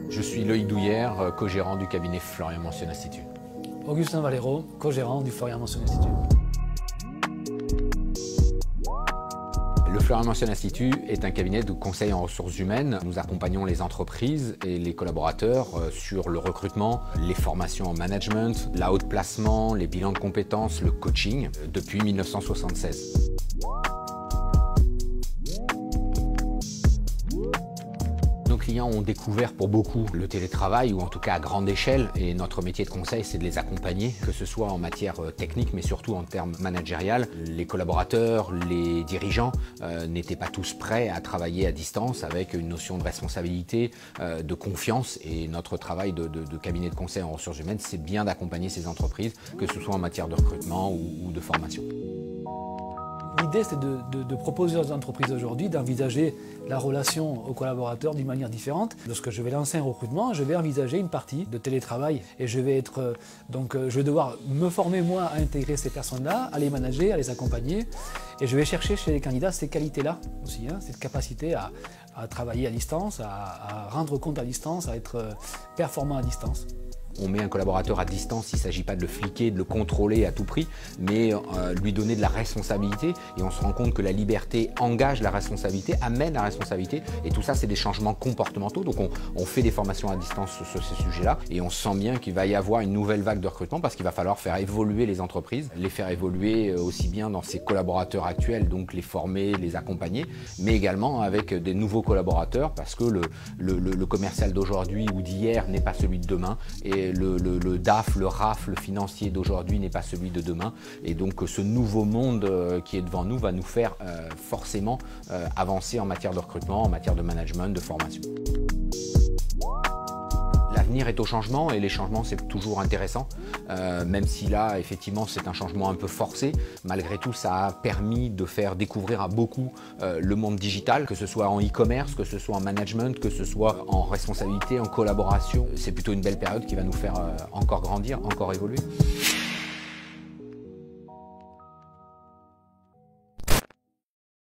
Je suis Loïc Douillère, co-gérant du cabinet Florian Mansion Institut. Augustin Valero, co-gérant du Florian Mansion Institut. Le Florian Mansion Institut est un cabinet de conseil en ressources humaines. Nous accompagnons les entreprises et les collaborateurs sur le recrutement, les formations en management, la haute placement, les bilans de compétences, le coaching depuis 1976. Nos clients ont découvert pour beaucoup le télétravail, ou en tout cas à grande échelle, et notre métier de conseil, c'est de les accompagner, que ce soit en matière technique, mais surtout en termes managériels. Les collaborateurs, les dirigeants n'étaient pas tous prêts à travailler à distance avec une notion de responsabilité, de confiance, et notre travail de cabinet de conseil en ressources humaines, c'est bien d'accompagner ces entreprises, que ce soit en matière de recrutement ou de formation. L'idée, c'est de proposer aux entreprises aujourd'hui d'envisager la relation aux collaborateurs d'une manière différente. Lorsque je vais lancer un recrutement, je vais envisager une partie de télétravail et je vais devoir me former moi à intégrer ces personnes-là, à les manager, à les accompagner. Et je vais chercher chez les candidats ces qualités-là aussi, cette capacité à travailler à distance, à rendre compte à distance, à être performant à distance. On met un collaborateur à distance, il ne s'agit pas de le fliquer, de le contrôler à tout prix, mais lui donner de la responsabilité. Et on se rend compte que la liberté engage la responsabilité, amène la responsabilité. Et tout ça, c'est des changements comportementaux. Donc on fait des formations à distance sur ces sujets-là. Et on sent bien qu'il va y avoir une nouvelle vague de recrutement parce qu'il va falloir faire évoluer les entreprises, les faire évoluer aussi bien dans ses collaborateurs actuels, donc les former, les accompagner, mais également avec des nouveaux collaborateurs parce que le commercial d'aujourd'hui ou d'hier n'est pas celui de demain. Et le DAF, le RAF, le financier d'aujourd'hui n'est pas celui de demain. Et donc ce nouveau monde qui est devant nous va nous faire forcément avancer en matière de recrutement, en matière de management, de formation. L'avenir est au changement et les changements c'est toujours intéressant, même si là effectivement c'est un changement un peu forcé. Malgré tout ça a permis de faire découvrir à beaucoup le monde digital, que ce soit en e-commerce, que ce soit en management, que ce soit en responsabilité, en collaboration. C'est plutôt une belle période qui va nous faire encore grandir, encore évoluer.